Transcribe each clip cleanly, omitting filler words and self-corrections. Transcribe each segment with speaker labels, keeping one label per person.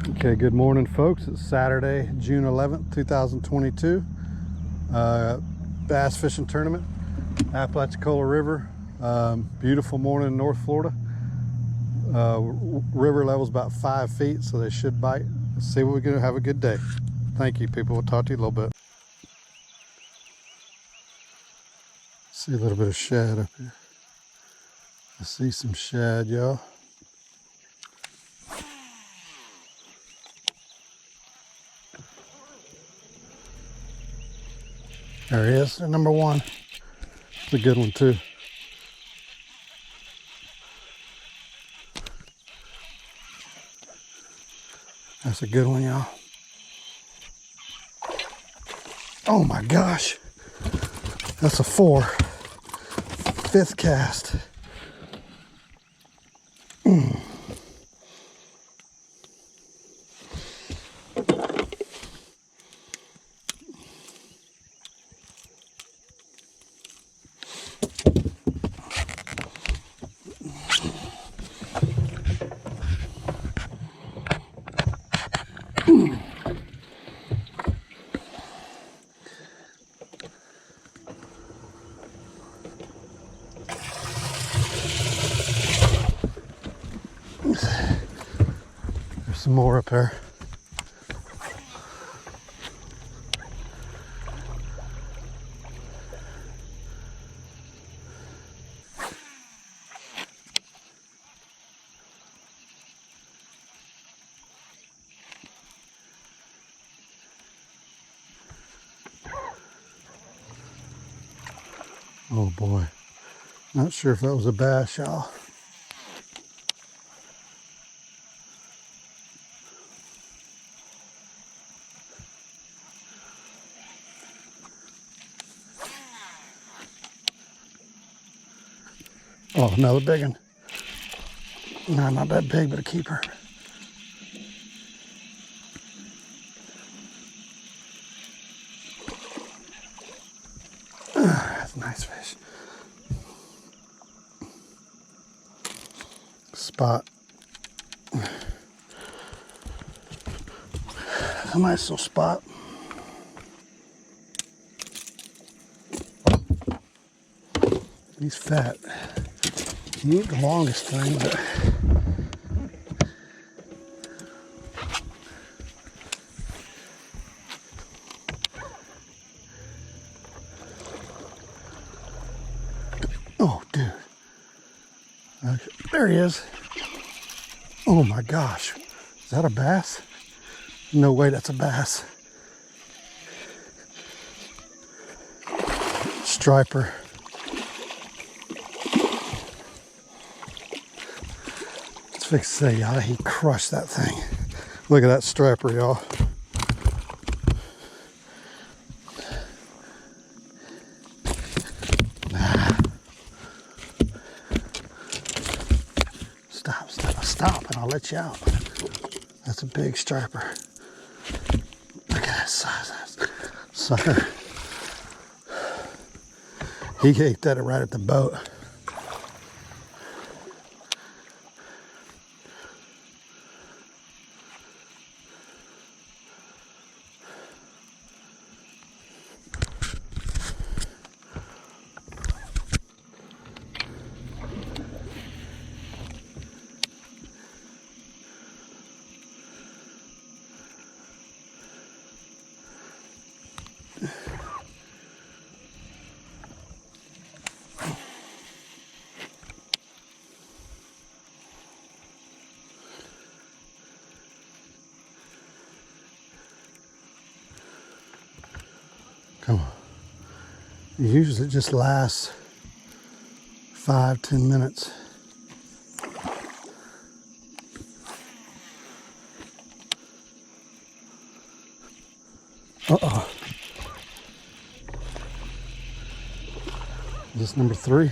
Speaker 1: Okay, good morning folks. It's Saturday, June 11th, 2022. Bass fishing tournament, Apalachicola River. Beautiful morning in North Florida. River level's about 5 feet, so they should bite. Let's see what we're gonna have a good day. Thank you, people. We'll talk to you a little bit. See a little bit of shad up here. I see some shad, y'all. There he is, number one. It's a good one too. That's a good one, y'all. Oh my gosh. That's a 4. 5th cast. There's some more up there. Oh boy, not sure if that was a bass, y'all. Oh, another big one. No, not that big, but a keeper. That's a nice fish. Spot. A nice little spot. He's fat. He ain't the longest thing, but oh, dude. Okay, there he is. Oh my gosh. Is that a bass? No way that's a bass. Striper. Fix to say, y'all, he crushed that thing. Look at that striper, y'all. Stop, and I'll let you out. That's a big striper. Look at that size of that sucker. He ate that right at the boat. Come on. Usually it just lasts 5-10 minutes. Uh-oh. Is this number 3?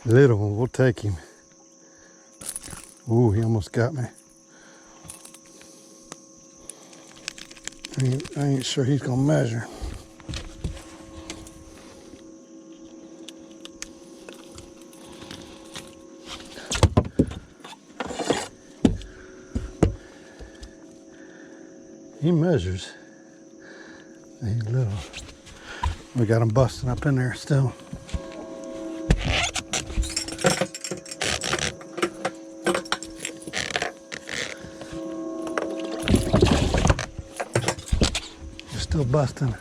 Speaker 1: Little one, we'll take him. Ooh, he almost got me. I ain't sure he's gonna measure. He measures. He's little. We got him busting up in there still. You're still busting.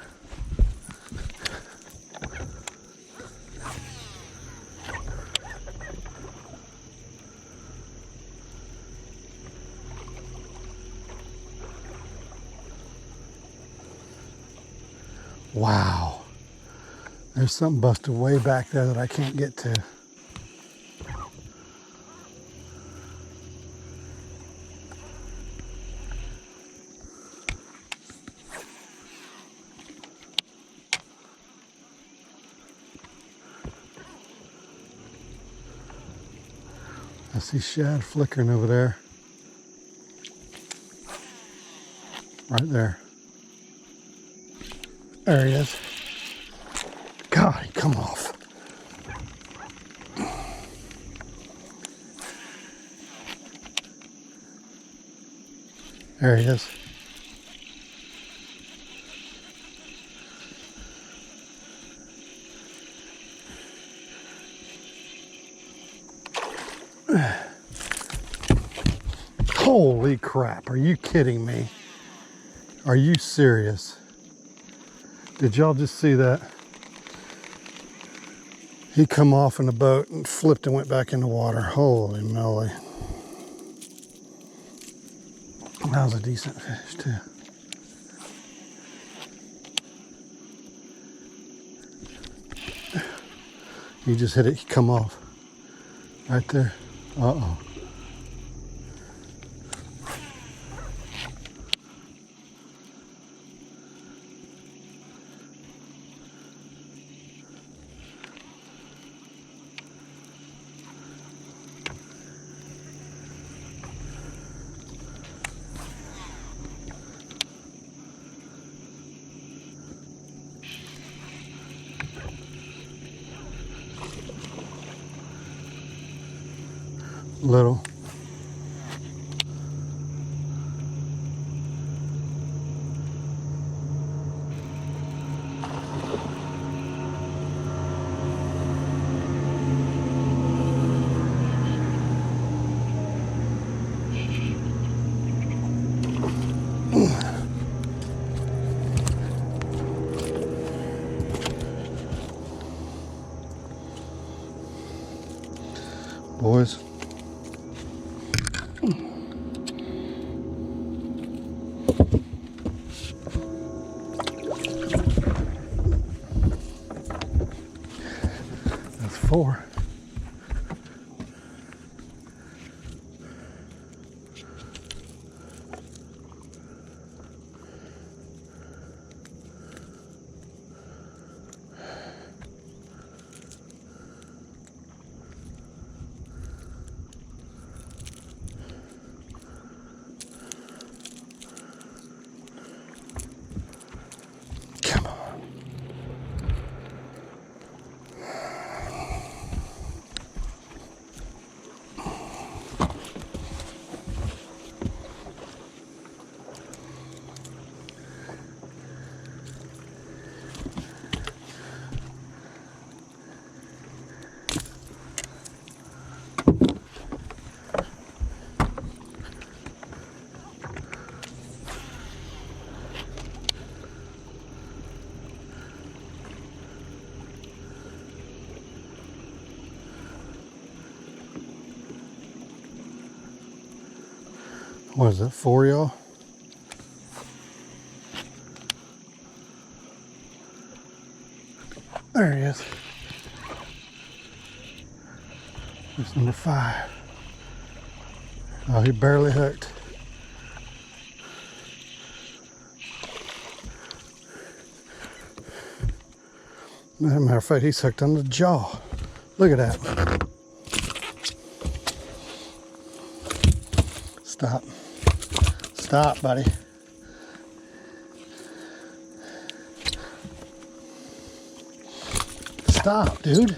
Speaker 1: Wow. There's something busted way back there that I can't get to. I see shad flickering over there. Right there. There he is. God, he come off. There he is. Holy crap, are you kidding me? Are you serious? Did y'all just see that? He come off in the boat and flipped and went back in the water. Holy moly. That was a decent fish too. He just hit it, he come off. Right there. Uh-oh. Little. Boys. That's 4. What is that, 4, y'all? There he is. That's number 5. Oh, he barely hooked. As a matter of fact, he's hooked on the jaw. Look at that. Stop. Stop, buddy. Stop, dude.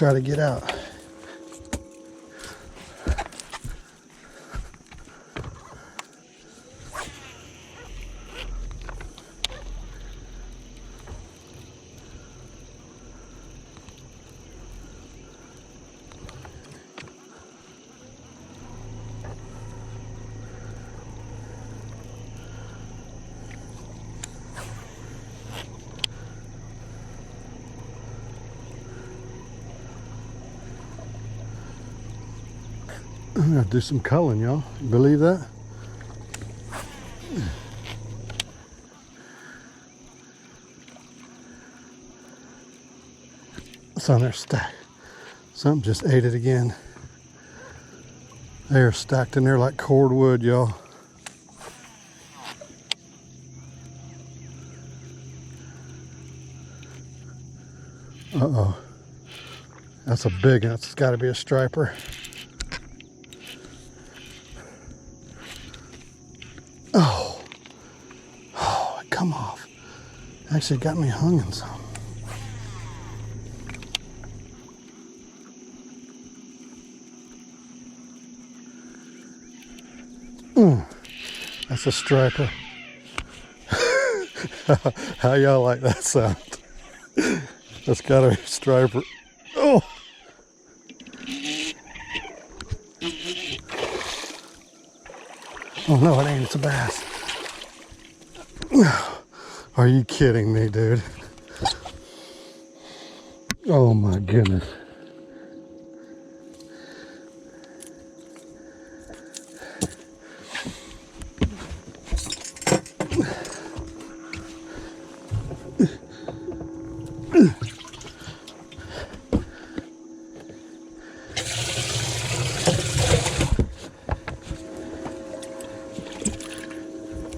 Speaker 1: try to get out. I'm gonna do some culling, y'all. You believe that? It's on there stacked. Something just ate it again. They're stacked in there like cordwood, y'all. Uh-oh. That's a big one. That's got to be a striper. Oh, it come off. Actually got me hung in some. That's a striper. How y'all like that sound? That's gotta be a striper. Oh! Oh no, it ain't. It's a bass. Are you kidding me, dude? Oh my goodness.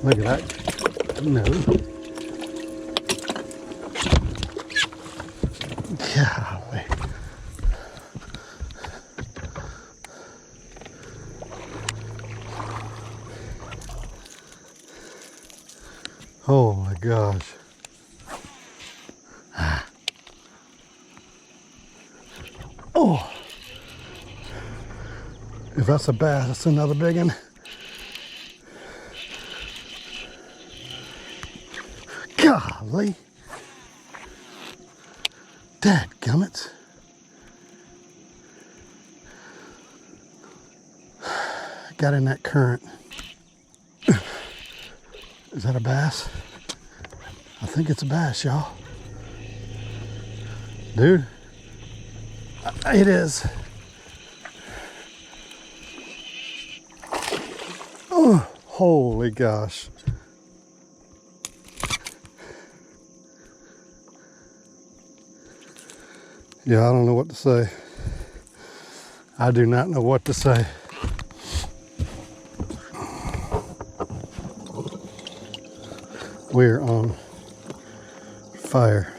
Speaker 1: Look at that. No. Golly. Oh my gosh. Oh. If that's a bass, that's another big one. Golly. Dadgummits. Got in that current. Is that a bass? I think it's a bass, y'all. Dude, it is. Oh, holy gosh. Yeah, I don't know what to say. I do not know what to say. We're on fire.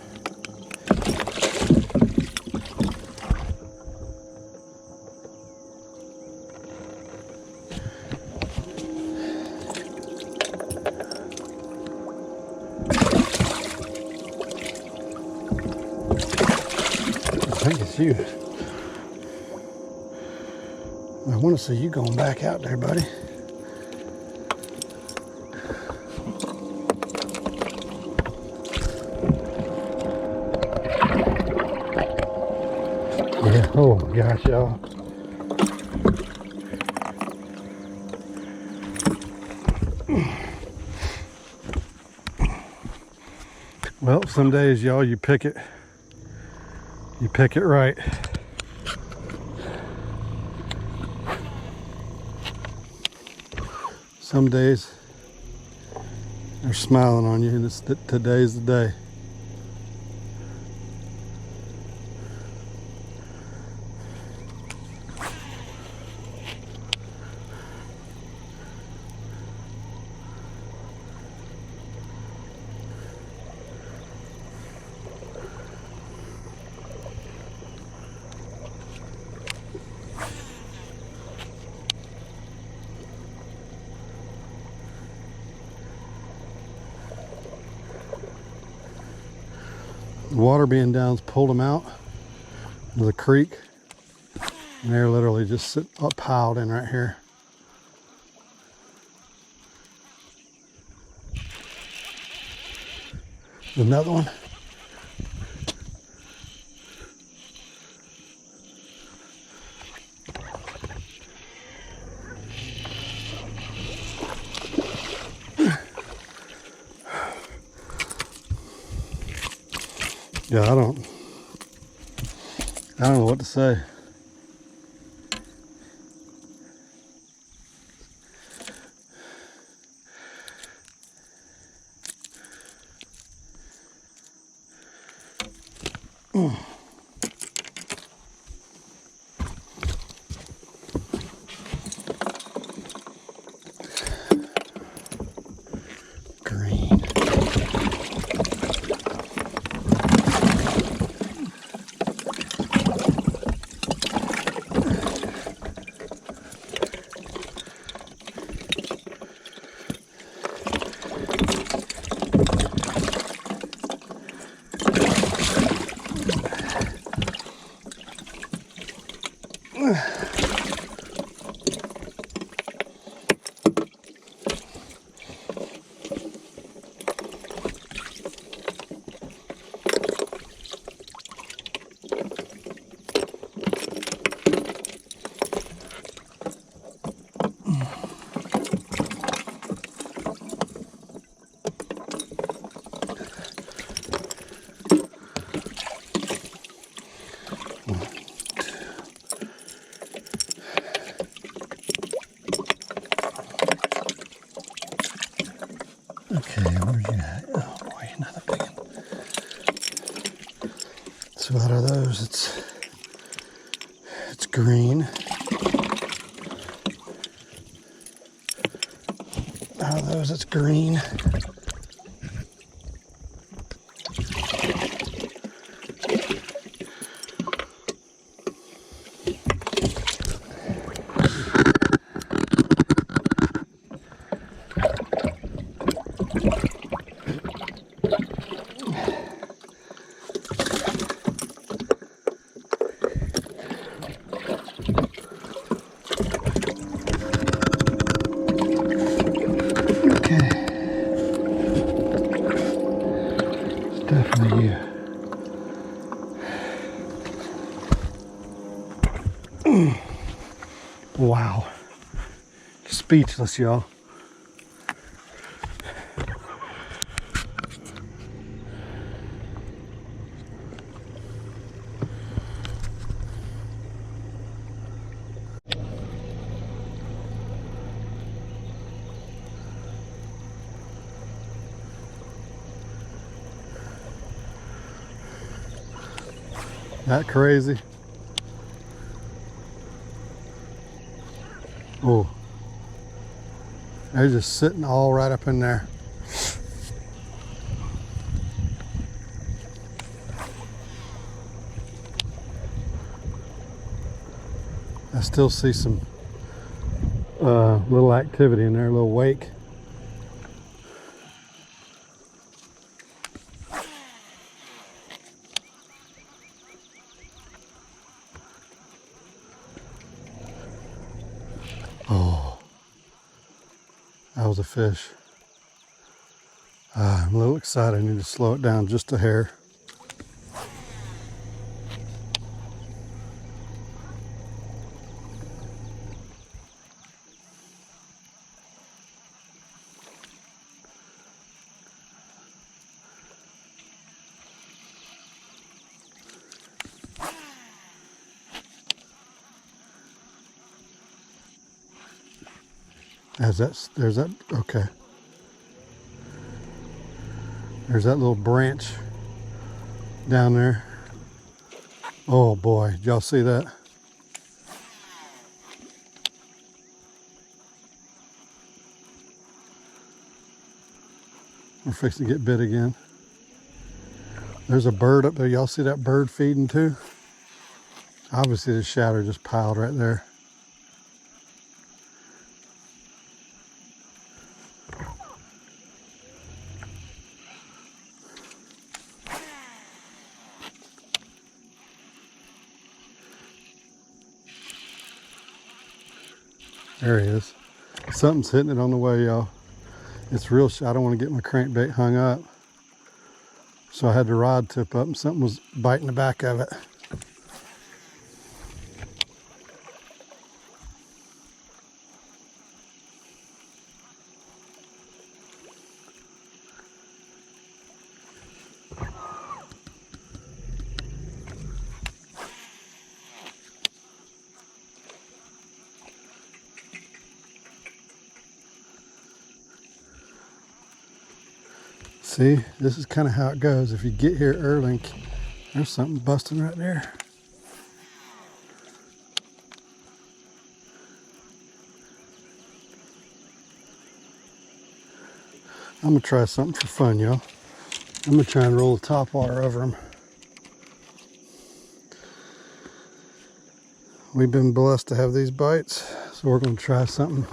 Speaker 1: I think it's you. I want to see you going back out there, buddy. Yeah, oh gosh, y'all. Well, some days, y'all, you pick it right. Some days they're smiling on you, and today's the day. The water being down's pulled them out. There's a creek, and they're literally just piled in right here. There's another one. Yeah, I don't know what to say. Green. Okay, where's you at? Oh boy, another big one. So what are those? It's green. Out of those, it's green. Definitely you. Wow. Speechless, y'all. That crazy? Oh, they're just sitting all right up in there. I still see some little activity in there, a little wake. Oh, that was a fish. I'm a little excited. I need to slow it down just a hair. There's that, okay. There's that little branch down there. Oh boy, did y'all see that? We're fixing to get bit again. There's a bird up there. Y'all see that bird feeding too? Obviously the shadow just piled right there. There he is. Something's hitting it on the way, y'all. It's real. I don't want to get my crankbait hung up. So I had the rod tip up and something was biting the back of it. See, this is kind of how it goes. If you get here early, there's something busting right there. I'm gonna try something for fun, y'all. I'm gonna try and roll the topwater over them. We've been blessed to have these bites, so we're gonna try something.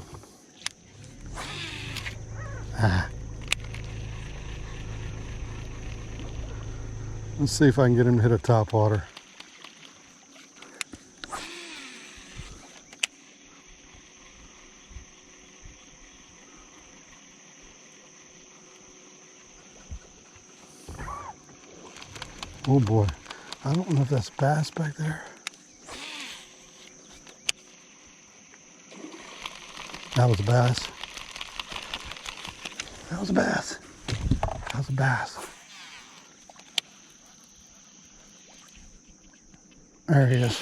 Speaker 1: Let's see if I can get him to hit a topwater. Oh boy, I don't know if that's bass back there. That was a bass. That was a bass. That was a bass. There he is.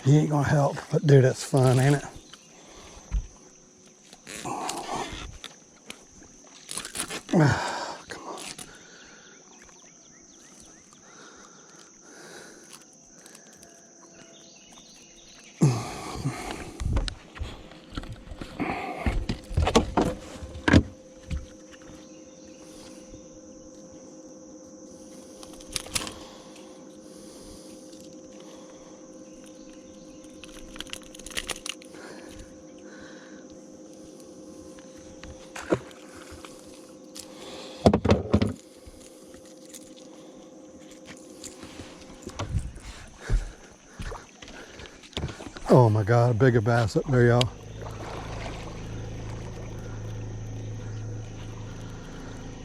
Speaker 1: He ain't gonna help, but dude, that's fun, ain't it? Come on. Oh my God, a bigger bass up there, y'all.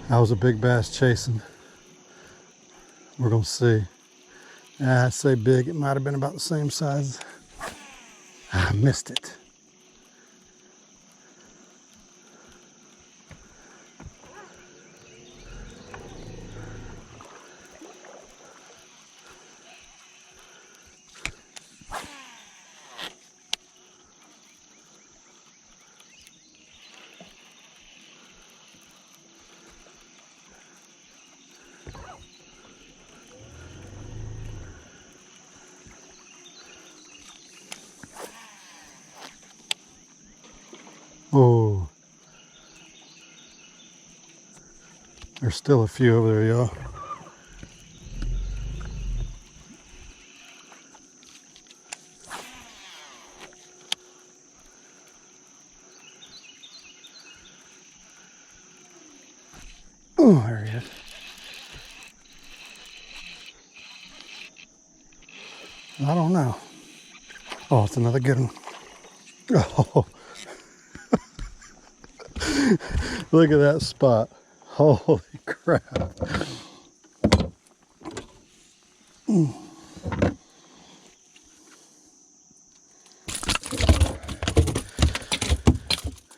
Speaker 1: That was a big bass chasing. We're gonna see. I'd say big. It might have been about the same size. I missed it. Oh, there's still a few over there, y'all. Oh, there he is. I don't know. Oh, it's another good one. Oh, look at that spot. Holy crap.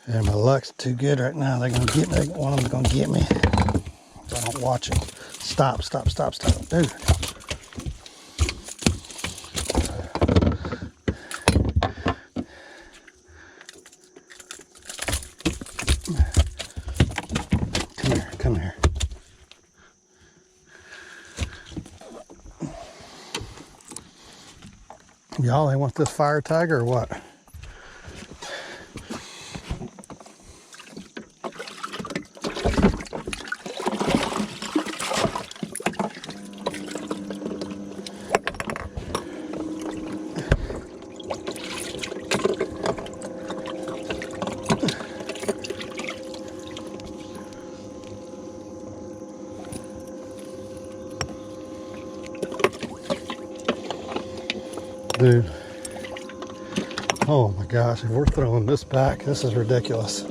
Speaker 1: Yeah, my luck's too good right now. They're gonna get me. One of them's gonna get me if I don't watch them. Stop, stop, stop, stop. Dude. Come here, come here. Y'all, they want this fire tiger or what? Dude. Oh my gosh, if we're throwing this back, this is ridiculous.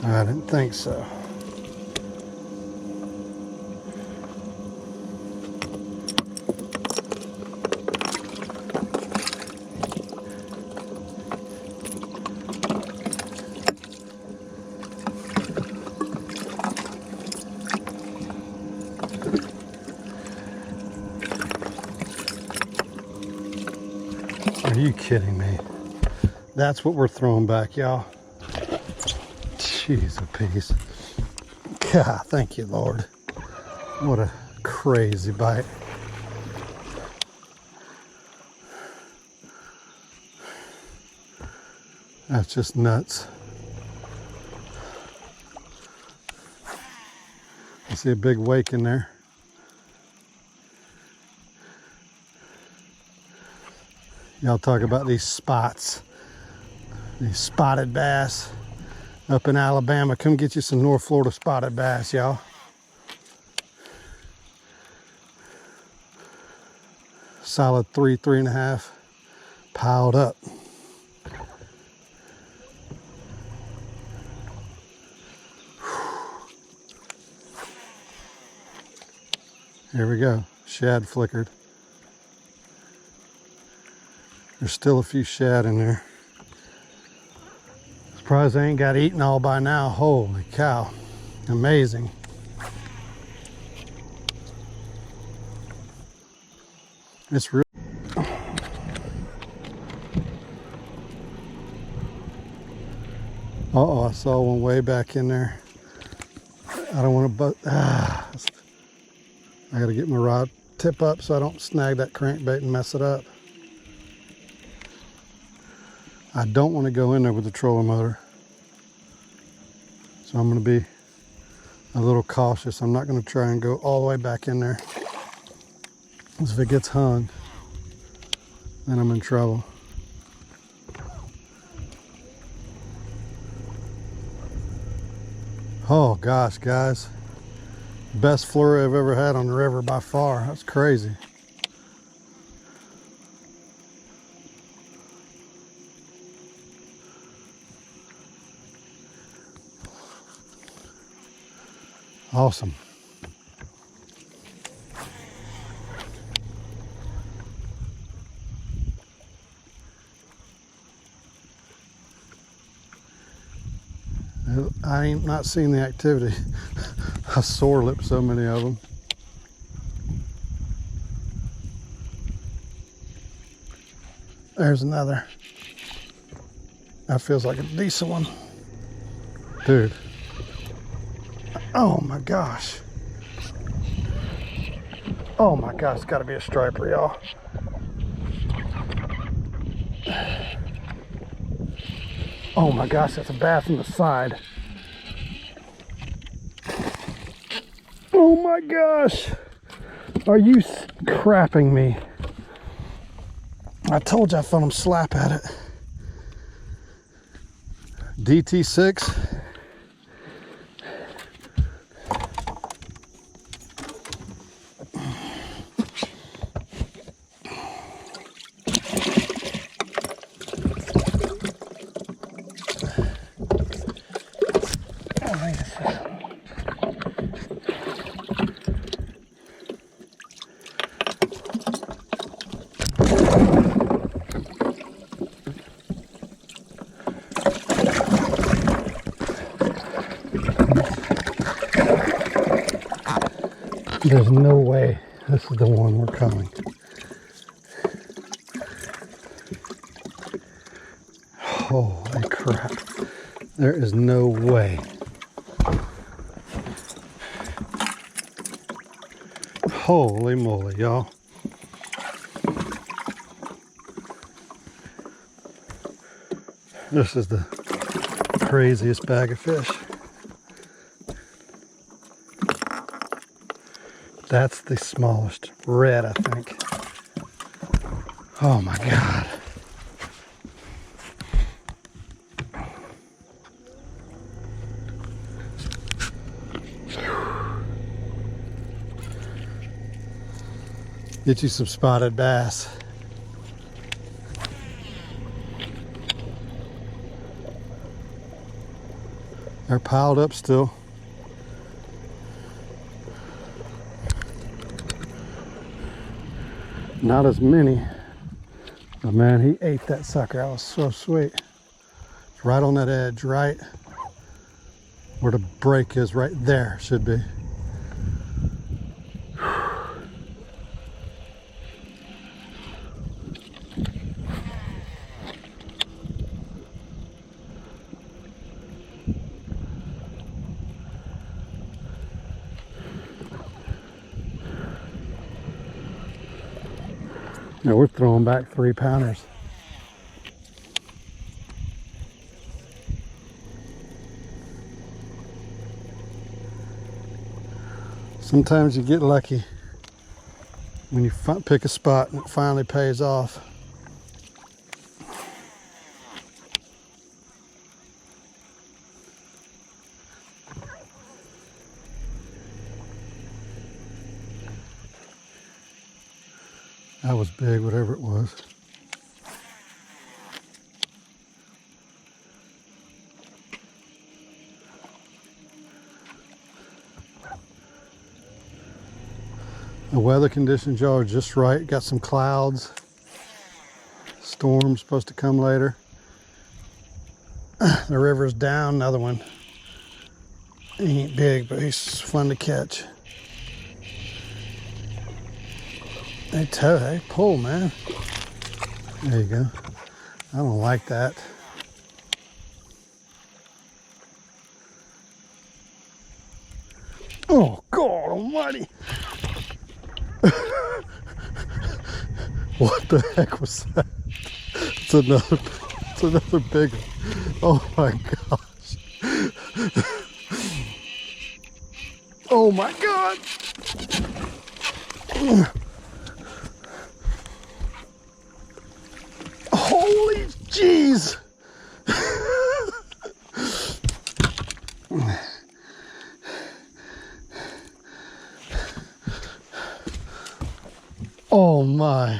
Speaker 1: I didn't think so. Are you kidding me? That's what we're throwing back, y'all. Jeez, a piece. God, thank you, Lord. What a crazy bite. That's just nuts. I see a big wake in there. Y'all talk about these spots, these spotted bass up in Alabama. Come get you some North Florida spotted bass, y'all. Solid 3.5 piled up. Here we go. Shad flickered. There's still a few shad in there. Surprised they ain't got eaten all by now. Holy cow. Amazing. It's real. Uh-oh, I saw one way back in there. I don't want to I gotta get my rod tip up so I don't snag that crankbait and mess it up. I don't want to go in there with the trolling motor. So I'm going to be a little cautious. I'm not going to try and go all the way back in there. Because if it gets hung, then I'm in trouble. Oh gosh, guys. Best flurry I've ever had on the river by far. That's crazy. Awesome. I ain't not seen the activity. I sore lipped so many of them. There's another. That feels like a decent one. Dude. Oh my gosh. Oh my gosh, it's gotta be a striper, y'all. Oh my gosh, that's a bass in the side. Oh my gosh. Are you crapping me? I told you I found him slap at it. DT6. There's no way this is the one we're calling. Holy crap. There is no way. Holy moly, y'all. This is the craziest bag of fish. That's the smallest red, I think. Oh my God. Get you some spotted bass. They're piled up still. Not as many. But man, he ate that sucker. That was so sweet. It's right on that edge, right where the break is, right there should be. Now we're throwing back 3-pounders. Sometimes you get lucky when you pick a spot and it finally pays off. That was big, whatever it was. The weather conditions, y'all, are just right. Got some clouds. Storm's supposed to come later. The river's down. Another one. He ain't big, but he's fun to catch. They pull, man. There you go. I don't like that. Oh, God almighty. What the heck was that? It's another big one. Oh my gosh. Oh my God. Holy jeez. Oh my.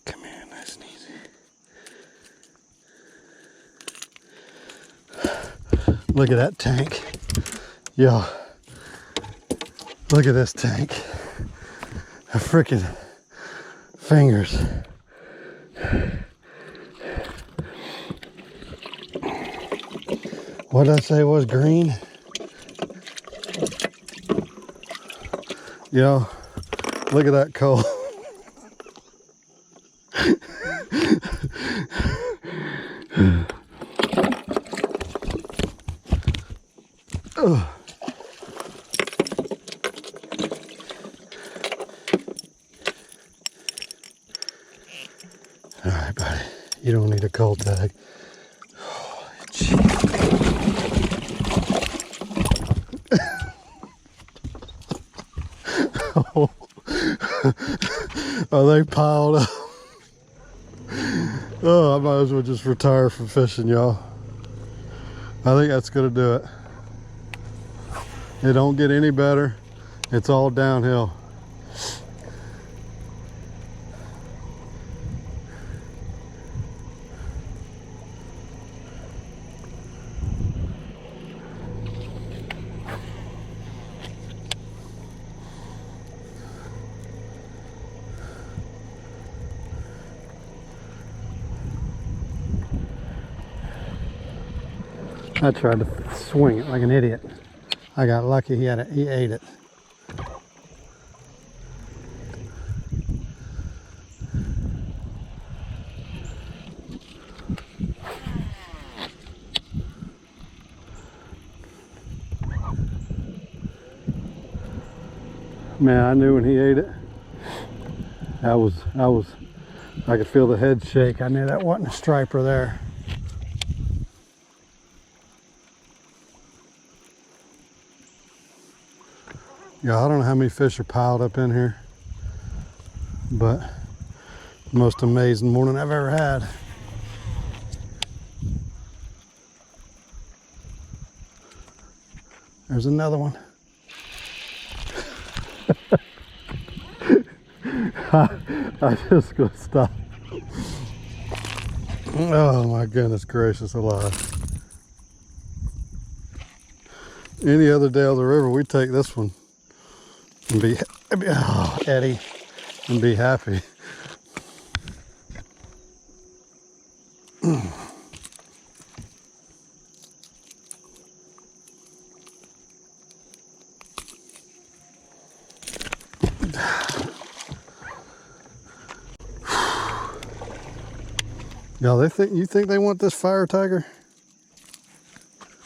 Speaker 1: Come here, nice and easy. Look at that tank. Yo. Look at this tank. A freaking fingers. What did I say was green? Yo, look at that coal. All right, buddy. You don't need a cold tag. Oh, are they piled up? Oh, I might as well just retire from fishing, y'all. I think that's gonna do it. It don't get any better. It's all downhill. I tried to swing it like an idiot. I got lucky, he ate it. Man, I knew when he ate it. I could feel the head shake. I knew that wasn't a striper there. Yeah, I don't know how many fish are piled up in here, but the most amazing morning I've ever had. There's another one. I just gonna stop. Oh my goodness gracious alive. Any other day on the river, we take this one and be, oh, Eddie, and be happy. Y'all, you think they want this fire tiger?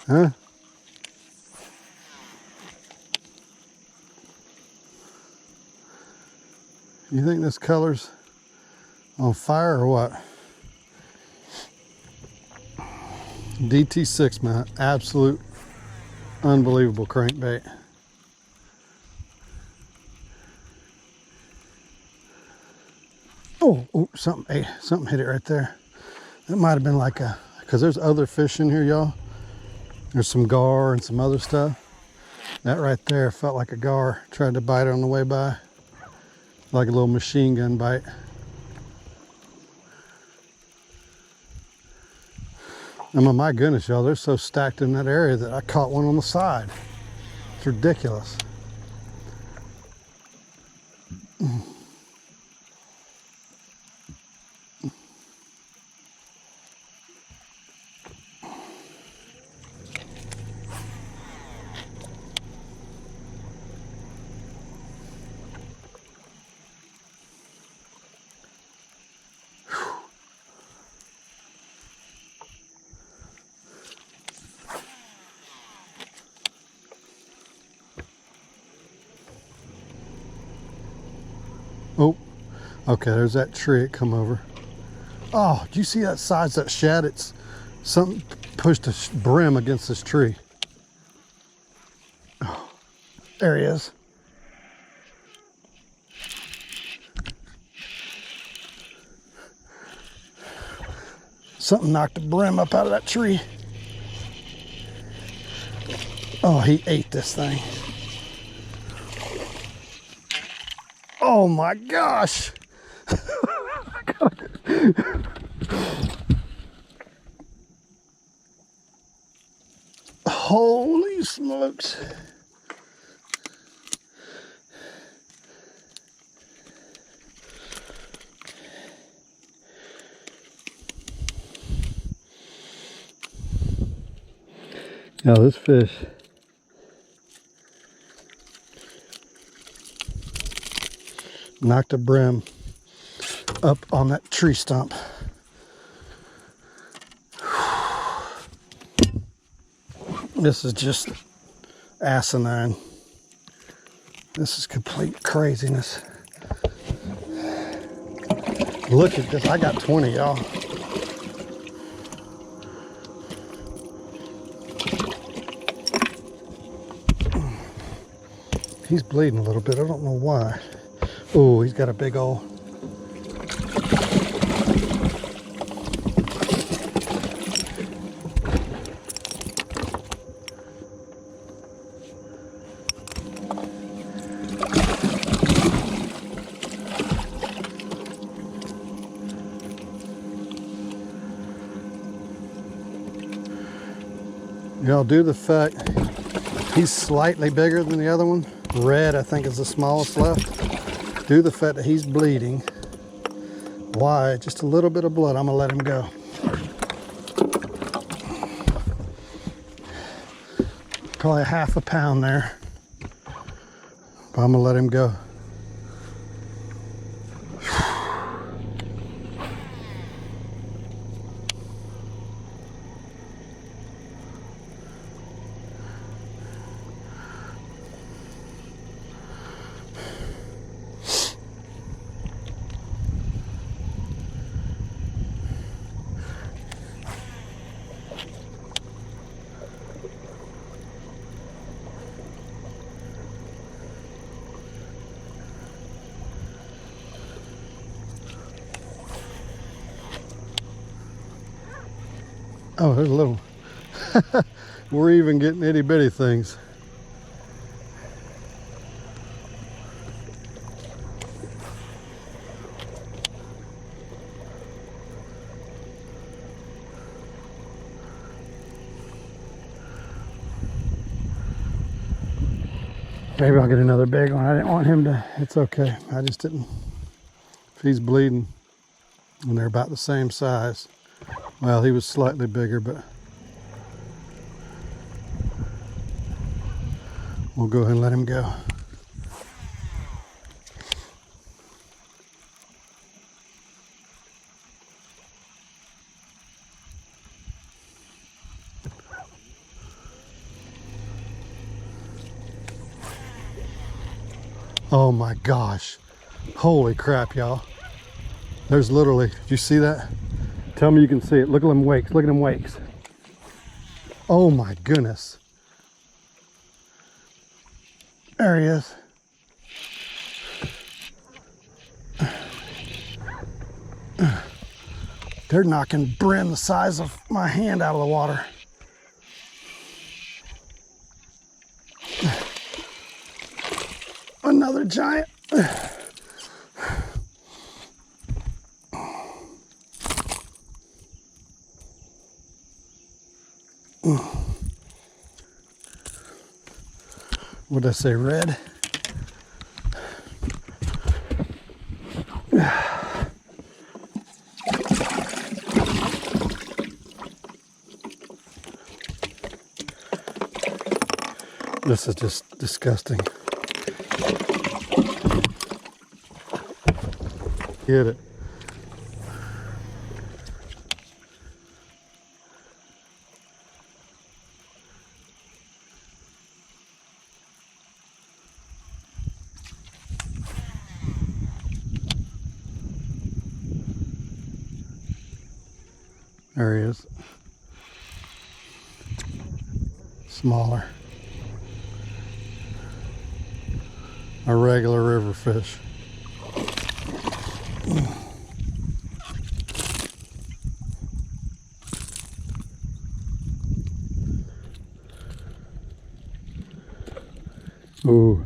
Speaker 1: Huh? You think this color's on fire or what? DT6, man, absolute unbelievable crankbait. Oh, something hit it right there. That might have been like because there's other fish in here, y'all. There's some gar and some other stuff. That right there felt like a gar. Tried to bite it on the way by. Like a little machine gun bite. I mean, my goodness, y'all, they're so stacked in that area that I caught one on the side. It's ridiculous. Oh, okay, there's that tree it come over. Oh, do you see that size, that shad? It's something pushed a brim against this tree. Oh, there he is. Something knocked the brim up out of that tree. Oh, he ate this thing. Oh my gosh. Holy smokes. Now this fish knocked a brim up on that tree stump. This is just asinine. This is complete craziness. Look at this. I got 20, y'all. He's bleeding a little bit. I don't know why. Oh, he's got a big old. Y'all, do the fact he's slightly bigger than the other one. Red, I think, is the smallest left. Due to the fact that he's bleeding, why? Just a little bit of blood. I'm gonna let him go. Probably a half a pound there. But I'm gonna let him go. Oh, there's a little. We're even getting itty bitty things. Maybe I'll get another big one. I didn't want him to, it's okay. I just didn't, if he's bleeding and they're about the same size. Well, he was slightly bigger, but we'll go ahead and let him go. Oh my gosh. Holy crap, y'all. There's literally, did you see that? Tell me you can see it. Look at them wakes. Look at them wakes. Oh my goodness. There he is. They're knocking brim the size of my hand out of the water. Another giant. What did I say, red? This is just disgusting. Get it. There he is. Smaller. A regular river fish. Ooh.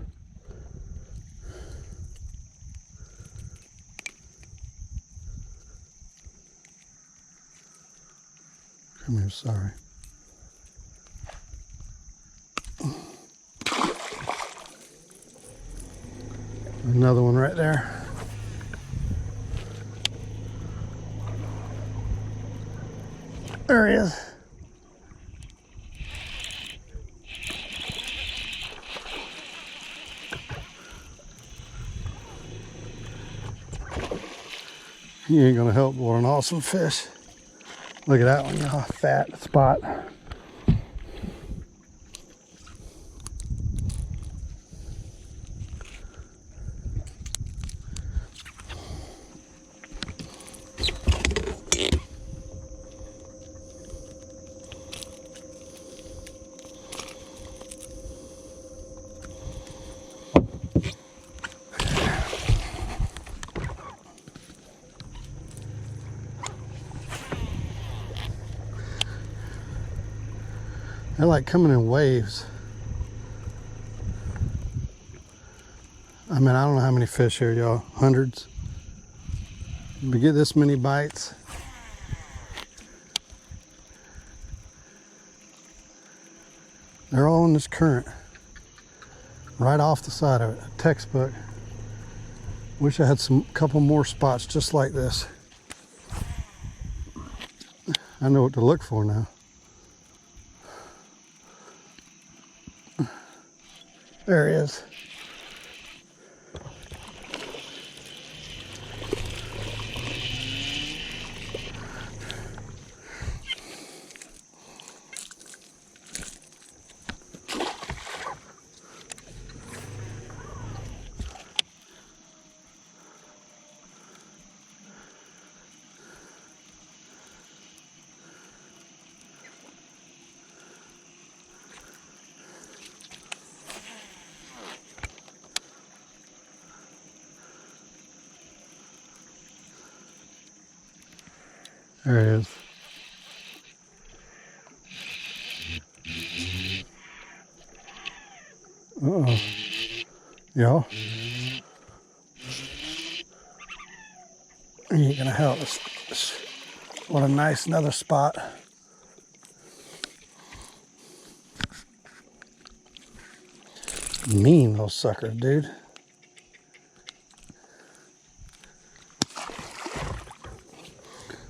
Speaker 1: Come here, sorry. Another one right there. There he is. He ain't gonna help. What an awesome fish. Look at that one, y'all. Fat spot. They're like coming in waves. I mean, I don't know how many fish here, y'all. Hundreds. We get this many bites. They're all in this current. Right off the side of it. A textbook. Wish I had some couple more spots just like this. I know what to look for now. There he is. There he is. Uh-oh. Y'all. He ain't gonna help us. What a nice another spot. Mean little sucker, dude.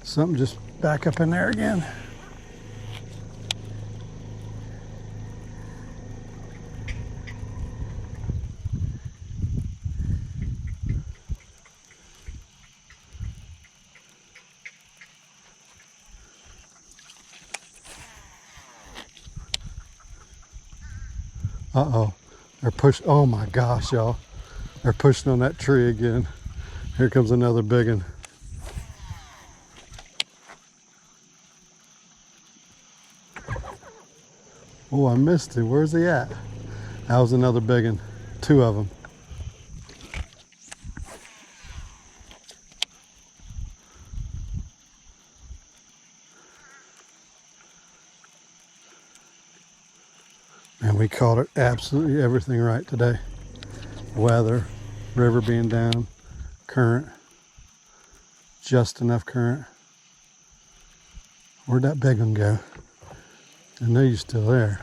Speaker 1: Something just back up in there again. Uh-oh. They're pushing. Oh my gosh, y'all. They're pushing on that tree again. Here comes another big one. Oh, I missed him. Where's he at? That was another big one. Two of them. And we caught it absolutely everything right today. Weather, river being down, current, just enough current. Where'd that big one go? I know you're still there.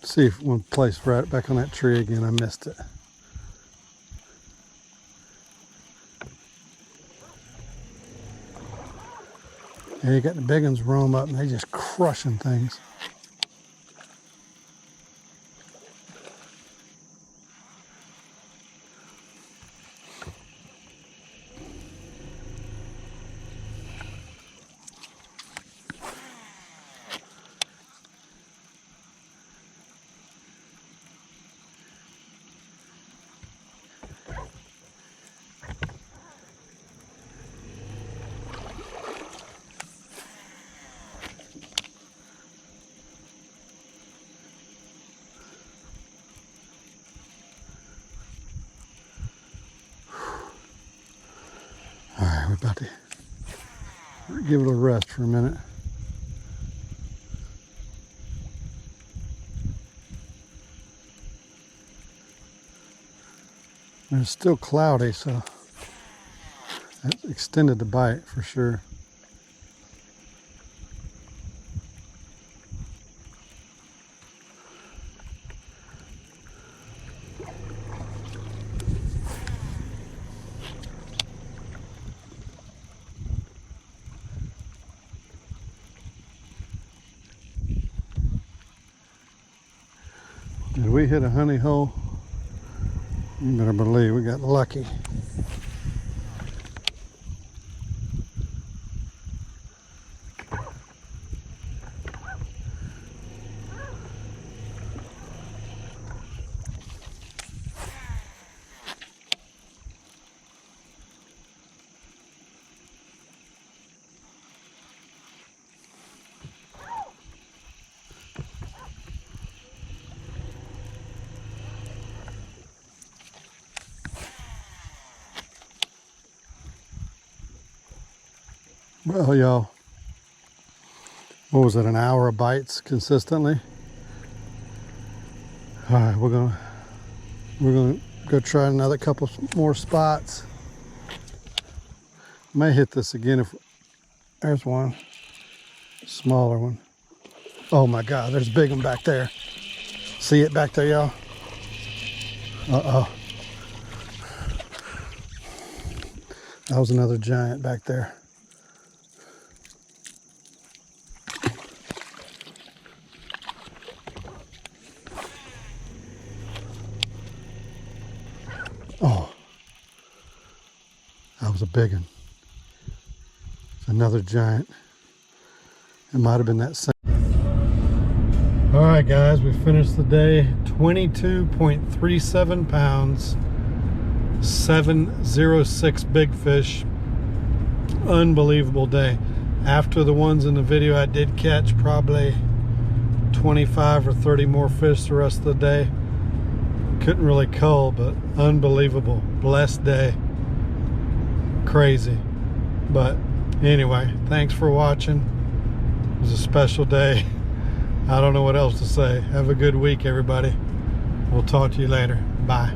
Speaker 1: See if one place right back on that tree again. I missed it. Yeah, you got the big ones roam up and they just crushing things. We're about to give it a rest for a minute. And it's still cloudy, so that extended the bite for sure. Did we hit a honey hole? You better believe we got lucky. Well, y'all, what was it, an hour of bites consistently? All right, we're gonna go try another couple more spots. May hit this again if there's one smaller one. Oh my God, there's a big one back there. See it back there, y'all? Uh-oh. That was another giant back there. Oh, that was a big one. Another giant. It might have been that same. All right, guys, we finished the day. 22.37 pounds, 706 big fish. Unbelievable day. After the ones in the video, I did catch probably 25 or 30 more fish the rest of the day. Couldn't really cull, but unbelievable. Blessed day. Crazy. But anyway, thanks for watching. It was a special day. I don't know what else to say. Have a good week, everybody. We'll talk to you later. Bye.